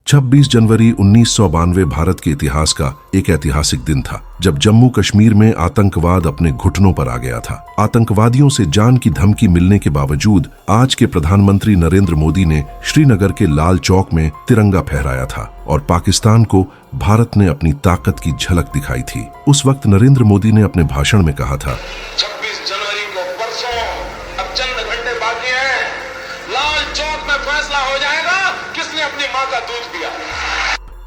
26 जनवरी 1992 भारत के इतिहास का एक ऐतिहासिक दिन था, जब जम्मू कश्मीर में आतंकवाद अपने घुटनों पर आ गया था। आतंकवादियों से जान की धमकी मिलने के बावजूद आज के प्रधानमंत्री नरेंद्र मोदी ने श्रीनगर के लाल चौक में तिरंगा फहराया था और पाकिस्तान को भारत ने अपनी ताकत की झलक दिखाई थी। उस वक्त नरेंद्र मोदी ने अपने भाषण में कहा था, 26 जनवरी को परसों, अब चंद घंटे बाकी हैं, लाल चौक में फैसला हो जाएगा किसने अपनी मां का दूध पिया।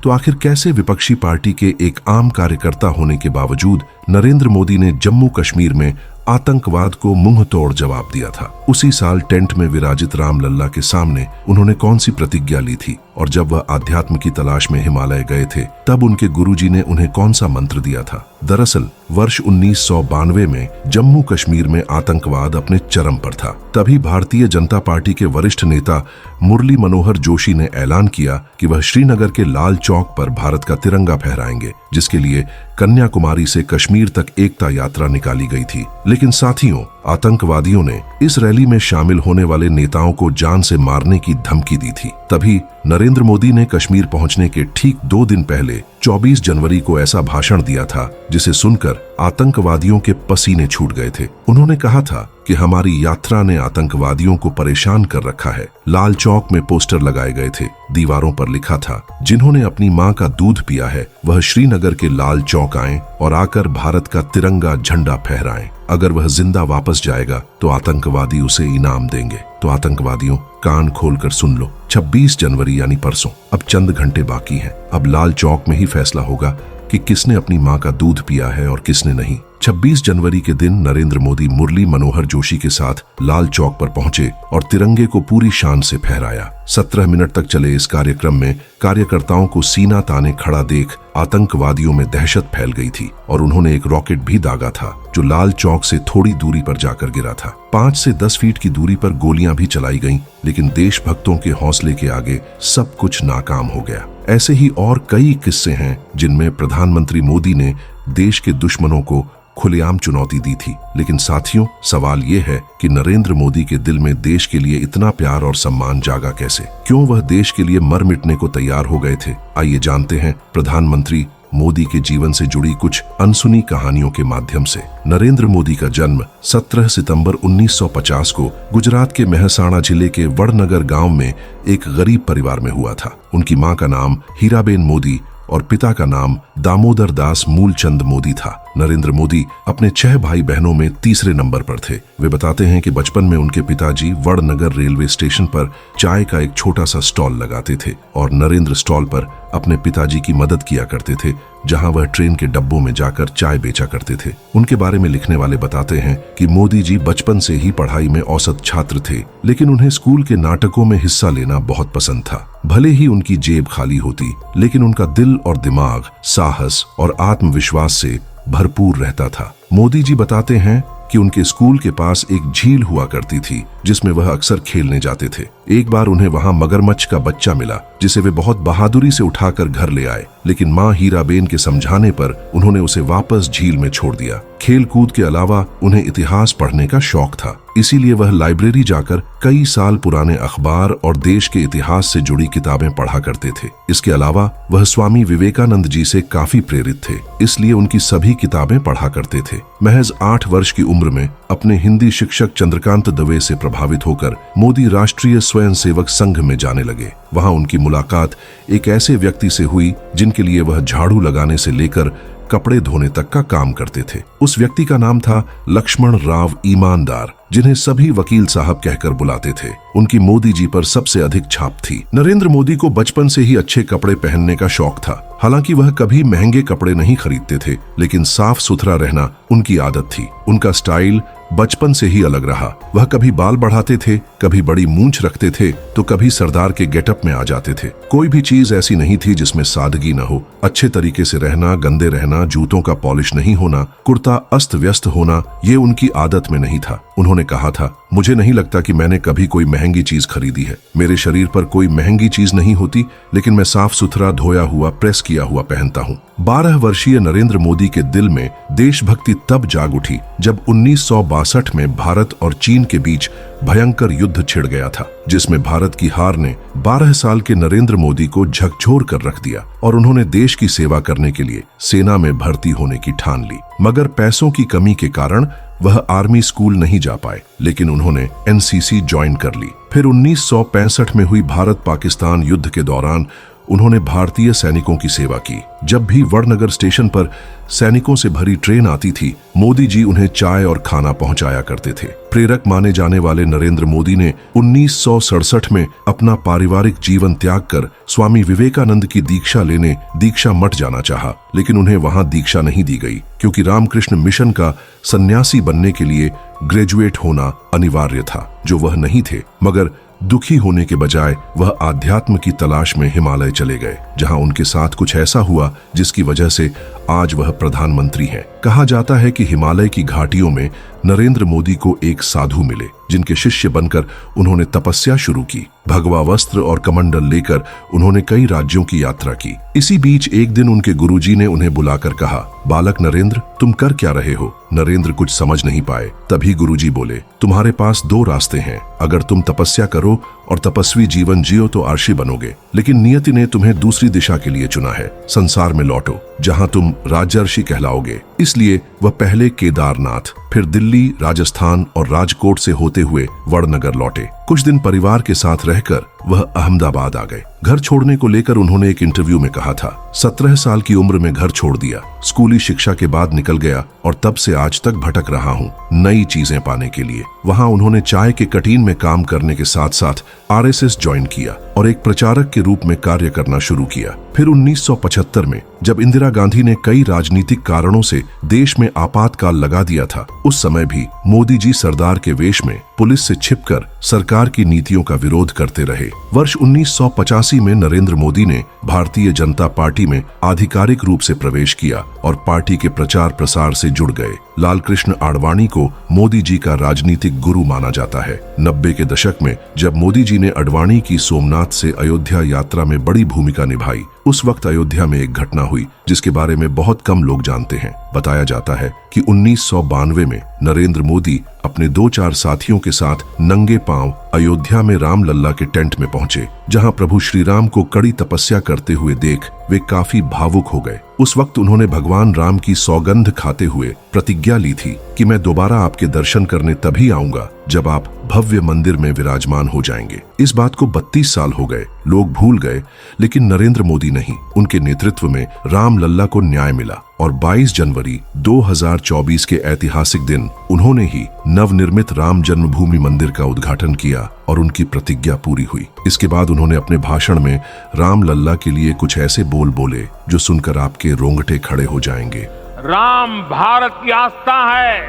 तो आखिर कैसे विपक्षी पार्टी के एक आम कार्यकर्ता होने के बावजूद नरेंद्र मोदी ने जम्मू कश्मीर में आतंकवाद को मुंह तोड़ जवाब दिया था? उसी साल टेंट में विराजित रामलल्ला के सामने उन्होंने कौन सी प्रतिज्ञा ली थी? और जब वह आध्यात्म की तलाश में हिमालय गए थे, तब उनके गुरुजी ने उन्हें कौन सा मंत्र दिया था? दरअसल वर्ष 1992 में जम्मू कश्मीर में आतंकवाद अपने चरम पर था। तभी भारतीय जनता पार्टी के वरिष्ठ नेता मुरली मनोहर जोशी ने ऐलान किया कि वह श्रीनगर के लाल चौक पर भारत का तिरंगा फहराएंगे, जिसके लिए कन्याकुमारी से कश्मीर तक एकता यात्रा निकाली गई थी। लेकिन साथियों, आतंकवादियों ने इस रैली में शामिल होने वाले नेताओं को जान से मारने की धमकी दी थी। तभी नरेंद्र मोदी ने कश्मीर पहुंचने के ठीक 2 दिन पहले 24 जनवरी को ऐसा भाषण दिया था जिसे सुनकर आतंकवादियों के पसीने छूट गए थे। उन्होंने कहा था कि हमारी यात्रा ने आतंकवादियों को परेशान कर रखा है। लाल चौक में पोस्टर लगाए गए थे, दीवारों पर लिखा था, जिन्होंने अपनी मां का दूध पिया है वह श्रीनगर के लाल चौक आएं और आकर भारत का तिरंगा झंडा फहराएं। अगर वह जिंदा वापस जाएगा तो आतंकवादी उसे इनाम देंगे। तो आतंकवादियों, कान खोलकर सुन लो, 26 जनवरी यानी परसों, अब चंद घंटे बाकी हैं। अब लाल चौक में ही फैसला होगा कि किसने अपनी मां का दूध पिया है और किसने नहीं। 26 जनवरी के दिन नरेंद्र मोदी मुरली मनोहर जोशी के साथ लाल चौक पर पहुंचे और तिरंगे को पूरी शान से फहराया। 17 मिनट तक चले इस कार्यक्रम में कार्यकर्ताओं को सीना ताने खड़ा देख आतंकवादियों में दहशत फैल गई थी और उन्होंने एक रॉकेट भी दागा था जो लाल चौक से थोड़ी दूरी पर जाकर गिरा था। 5 से 10 फीट की दूरी पर गोलियां भी चलाई गईं, लेकिन देशभक्तों के हौसले के आगे सब कुछ नाकाम हो गया। ऐसे ही और कई किस्से हैं जिनमें प्रधानमंत्री मोदी ने देश के दुश्मनों को खुलेआम चुनौती दी थी। लेकिन साथियों, सवाल ये है कि नरेंद्र मोदी के दिल में देश के लिए इतना प्यार और सम्मान जागा कैसे? क्यों वह देश के लिए मर मिटने को तैयार हो गए थे? आइए जानते हैं प्रधानमंत्री मोदी के जीवन से जुड़ी कुछ अनसुनी कहानियों के माध्यम से। नरेंद्र मोदी का जन्म 17 सितंबर 1950 को गुजरात के मेहसाणा जिले के वड़नगर गांव में एक गरीब परिवार में हुआ था। उनकी मां का नाम हीराबेन मोदी और पिता का नाम दामोदर दास मूलचंद मोदी था। नरेंद्र मोदी अपने 6 भाई बहनों में तीसरे नंबर पर थे। वे बताते हैं कि बचपन में उनके पिताजी वड़नगर रेलवे स्टेशन पर चाय का एक छोटा सा स्टॉल लगाते थे और नरेंद्र स्टॉल पर अपने पिताजी की मदद किया करते थे, जहां वह ट्रेन के डब्बों में जाकर चाय बेचा करते थे। उनके बारे में लिखने वाले बताते हैं कि मोदी जी बचपन से ही पढ़ाई में औसत छात्र थे, लेकिन उन्हें स्कूल के नाटकों में हिस्सा लेना बहुत पसंद था। भले ही उनकी जेब खाली होती, लेकिन उनका दिल और दिमाग साहस और आत्मविश्वास से भरपूर रहता था। मोदी जी बताते हैं कि उनके स्कूल के पास एक झील हुआ करती थी जिसमें वह अक्सर खेलने जाते थे। एक बार उन्हें वहां मगरमच्छ का बच्चा मिला जिसे वे बहुत बहादुरी से उठाकर घर ले आए, लेकिन मां हीराबेन के समझाने पर उन्होंने उसे वापस झील में छोड़ दिया। खेल कूद के अलावा उन्हें इतिहास पढ़ने का शौक था, इसीलिए वह लाइब्रेरी जाकर कई साल पुराने अखबार और देश के इतिहास से जुड़ी किताबें पढ़ा करते थे। इसके अलावा वह स्वामी विवेकानंद जी से काफी प्रेरित थे, इसलिए उनकी सभी किताबें पढ़ा करते थे। महज 8 वर्ष की उम्र में अपने हिंदी शिक्षक चंद्रकांत दवे से प्रभावित होकर मोदी राष्ट्रीय स्वयंसेवक संघ में जाने लगे। वहां उनकी मुलाकात एक ऐसे व्यक्ति से हुई जिनके लिए वह झाड़ू लगाने से लेकर कपड़े धोने तक का काम करते थे। उस व्यक्ति का नाम था लक्ष्मण राव ईमानदार, जिन्हें सभी वकील साहब कहकर बुलाते थे। उनकी मोदी जी पर सबसे अधिक छाप थी। नरेंद्र मोदी को बचपन से ही अच्छे कपड़े पहनने का शौक था। हालांकि वह कभी महंगे कपड़े नहीं खरीदते थे, लेकिन साफ सुथरा रहना उनकी आदत थी। उनका स्टाइल बचपन से ही अलग रहा। वह कभी बाल बढ़ाते थे, कभी बड़ी मूंछ रखते थे, तो कभी सरदार के गेटअप में आ जाते थे। कोई भी चीज ऐसी नहीं थी जिसमें सादगी न हो। अच्छे तरीके से रहना, गंदे रहना, जूतों का पॉलिश नहीं होना, कुर्ता अस्त व्यस्त होना, ये उनकी आदत में नहीं था। उन्होंने कहा था, मुझे नहीं लगता कि मैंने कभी कोई महंगी चीज खरीदी है। मेरे शरीर पर कोई महंगी चीज नहीं होती, लेकिन मैं साफ सुथरा धोया हुआ प्रेस किया हुआ पहनता हूँ। 12 वर्षीय नरेंद्र मोदी के दिल में देशभक्ति तब जाग उठी जब 1962 में भारत और चीन के बीच भयंकर युद्ध छिड़ गया था, जिसमें भारत की हार ने 12 साल के नरेंद्र मोदी को झकझोर कर रख दिया और उन्होंने देश की सेवा करने के लिए सेना में भर्ती होने की ठान ली। मगर पैसों की कमी के कारण वह आर्मी स्कूल नहीं जा पाए, लेकिन उन्होंने एनसीसी ज्वाइन कर ली। फिर 1965 में हुई भारत पाकिस्तान युद्ध के दौरान उन्होंने भारतीय सैनिकों की सेवा की। जब भी वड़नगर स्टेशन पर सैनिकों से भरी ट्रेन आती थी, मोदी जी उन्हें चाय और खाना पहुंचाया करते थे। प्रेरक माने जाने वाले नरेंद्र मोदी ने 1967 में अपना पारिवारिक जीवन त्याग कर स्वामी विवेकानंद की दीक्षा लेने दीक्षा मठ जाना चाहा, लेकिन उन्हें वहां दीक्षा नहीं दी गई, क्योंकि रामकृष्ण मिशन का सन्यासी बनने के लिए ग्रेजुएट होना अनिवार्य था, जो वह नहीं थे। मगर दुखी होने के बजाय वह आध्यात्म की तलाश में हिमालय चले गए, जहां उनके साथ कुछ ऐसा हुआ जिसकी वजह से आज वह प्रधानमंत्री हैं। कहा जाता है कि हिमालय की घाटियों में नरेंद्र मोदी को एक साधु मिले, जिनके शिष्य बनकर उन्होंने तपस्या शुरू की। भगवा वस्त्र और कमंडल लेकर उन्होंने कई राज्यों की यात्रा की। इसी बीच एक दिन उनके गुरुजी ने उन्हें बुलाकर कहा, बालक नरेंद्र, तुम कर क्या रहे हो? नरेंद्र कुछ समझ नहीं पाए। तभी गुरुजी बोले, तुम्हारे पास 2 रास्ते हैं। अगर तुम तपस्या करो और तपस्वी जीवन जियो तो आर्षी बनोगे, लेकिन नियति ने तुम्हें दूसरी दिशा के लिए चुना है। संसार में लौटो, जहां तुम राजर्षि कहलाओगे। इसलिए वह पहले केदारनाथ, फिर दिल्ली, राजस्थान और राजकोट से होते हुए वड़नगर लौटे। कुछ दिन परिवार के साथ रहकर वह अहमदाबाद आ गए। घर छोड़ने को लेकर उन्होंने एक इंटरव्यू में कहा था, 17 साल की उम्र में घर छोड़ दिया, स्कूली शिक्षा के बाद निकल गया और तब से आज तक भटक रहा हूँ नई चीजें पाने के लिए। वहाँ उन्होंने चाय के कटीन में काम करने के साथ साथ आरएसएस ज्वाइन किया और एक प्रचारक के रूप में कार्य करना शुरू किया। फिर 1975 में जब इंदिरा गांधी ने कई राजनीतिक कारणों से देश में आपातकाल लगा दिया था, उस समय भी मोदी जी सरदार के वेश में पुलिस से छिपकर सरकार की नीतियों का विरोध करते रहे। वर्ष 1985 में नरेंद्र मोदी ने भारतीय जनता पार्टी में आधिकारिक रूप से प्रवेश किया और पार्टी के प्रचार प्रसार से जुड़ गए। लालकृष्ण आडवाणी को मोदी जी का राजनीतिक गुरु माना जाता है। 90 के दशक में जब मोदी जी ने आडवाणी की सोमनाथ से अयोध्या यात्रा में बड़ी भूमिका निभाई, उस वक्त अयोध्या में एक घटना हुई जिसके बारे में बहुत कम लोग जानते हैं। बताया जाता है कि 1992 में नरेंद्र मोदी अपने 2-4 साथियों के साथ नंगे पांव अयोध्या में रामलल्ला के टेंट में पहुंचे, जहां प्रभु श्री राम को कड़ी तपस्या करते हुए देख वे काफी भावुक हो गए। उस वक्त उन्होंने भगवान राम की सौगंध खाते हुए प्रतिज्ञा ली थी कि मैं दोबारा आपके दर्शन करने तभी आऊंगा जब आप भव्य मंदिर में विराजमान हो जाएंगे। इस बात को 32 साल हो गए, लोग भूल गए, लेकिन नरेंद्र मोदी नहीं। उनके नेतृत्व में रामलल्ला को न्याय मिला और 22 जनवरी 2024 के ऐतिहासिक दिन उन्होंने ही नवनिर्मित राम जन्मभूमि मंदिर का उद्घाटन किया और उनकी प्रतिज्ञा पूरी हुई। इसके बाद उन्होंने अपने भाषण में रामलल्ला के लिए कुछ ऐसे बोल बोले जो सुनकर आपके रोंगटे खड़े हो जाएंगे। राम भारत की आस्था है,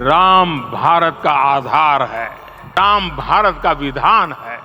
राम भारत का आधार है, राम भारत का विधान है,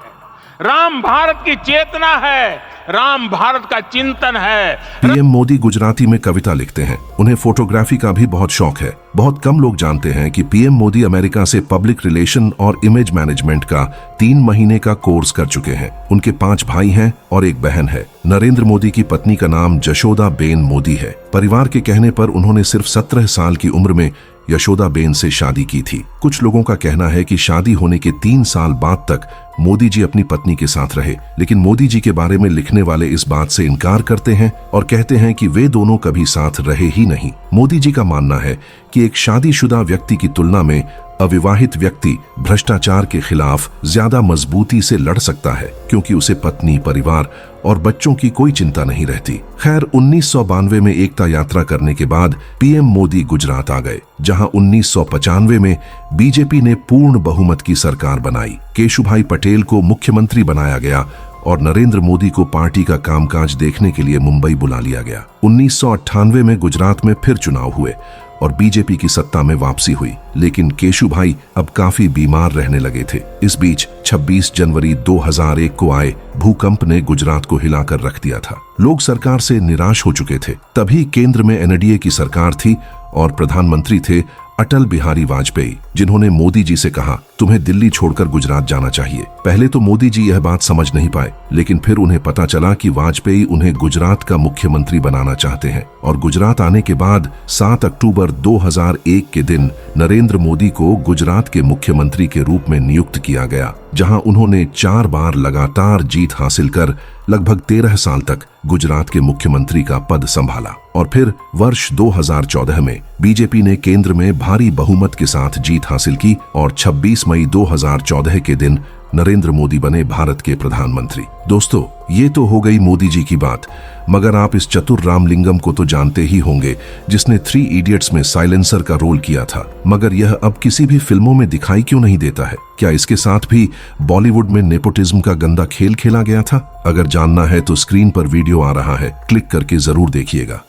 राम भारत की चेतना है, राम भारत का चिंतन है। पीएम मोदी गुजराती में कविता लिखते हैं। उन्हें फोटोग्राफी का भी बहुत शौक है। बहुत कम लोग जानते हैं कि पीएम मोदी अमेरिका से पब्लिक रिलेशन और इमेज मैनेजमेंट का 3 महीने का कोर्स कर चुके हैं। उनके 5 भाई हैं और एक बहन है। नरेंद्र मोदी की पत्नी का नाम जशोदा बेन मोदी है। परिवार के कहने पर उन्होंने सिर्फ 17 साल की उम्र में यशोदा बेन से शादी की थी। कुछ लोगों का कहना है कि शादी होने के 3 साल बाद तक मोदी जी अपनी पत्नी के साथ रहे, लेकिन मोदी जी के बारे में लिखने वाले इस बात से इनकार करते हैं और कहते हैं कि वे दोनों कभी साथ रहे ही नहीं। मोदी जी का मानना है कि एक शादीशुदा व्यक्ति की तुलना में अविवाहित व्यक्ति भ्रष्टाचार के खिलाफ ज्यादा मजबूती से लड़ सकता है, क्योंकि उसे पत्नी, परिवार और बच्चों की कोई चिंता नहीं रहती। खैर 1992 में एकता यात्रा करने के बाद पीएम मोदी गुजरात आ गए, जहां 1995 में बीजेपी ने पूर्ण बहुमत की सरकार बनाई। केशुभाई पटेल को मुख्यमंत्री बनाया गया और नरेंद्र मोदी को पार्टी का कामकाज देखने के लिए मुंबई बुला लिया गया। 1998 में गुजरात में फिर चुनाव हुए और बीजेपी की सत्ता में वापसी हुई, लेकिन केशुभाई अब काफी बीमार रहने लगे थे। इस बीच 26 जनवरी 2001 को आए भूकंप ने गुजरात को हिलाकर रख दिया था। लोग सरकार से निराश हो चुके थे। तभी केंद्र में एनडीए की सरकार थी और प्रधानमंत्री थे अटल बिहारी वाजपेयी, जिन्होंने मोदी जी से कहा तुम्हें दिल्ली छोड़कर गुजरात जाना चाहिए। पहले तो मोदी जी यह बात समझ नहीं पाए, लेकिन फिर उन्हें पता चला कि वाजपेयी उन्हें गुजरात का मुख्यमंत्री बनाना चाहते हैं। और गुजरात आने के बाद 7 अक्टूबर 2001 के दिन नरेंद्र मोदी को गुजरात के मुख्यमंत्री के रूप में नियुक्त किया गया, जहां उन्होंने 4 बार लगातार जीत हासिल कर लगभग 13 साल तक गुजरात के मुख्यमंत्री का पद संभाला। और फिर वर्ष 2014 में बीजेपी ने केंद्र में भारी बहुमत के साथ जीत हासिल की और 26 मई 2014 के दिन नरेंद्र मोदी बने भारत के प्रधानमंत्री। दोस्तों, ये तो हो गई मोदी जी की बात, मगर आप इस चतुर रामलिंगम को तो जानते ही होंगे, जिसने 3 इडियट्स में साइलेंसर का रोल किया था, मगर यह अब किसी भी फिल्मों में दिखाई क्यों नहीं देता है? क्या इसके साथ भी बॉलीवुड में नेपोटिज्म का गंदा खेल खेला गया था? अगर जानना है तो स्क्रीन पर वीडियो आ रहा है, क्लिक करके जरूर देखिएगा।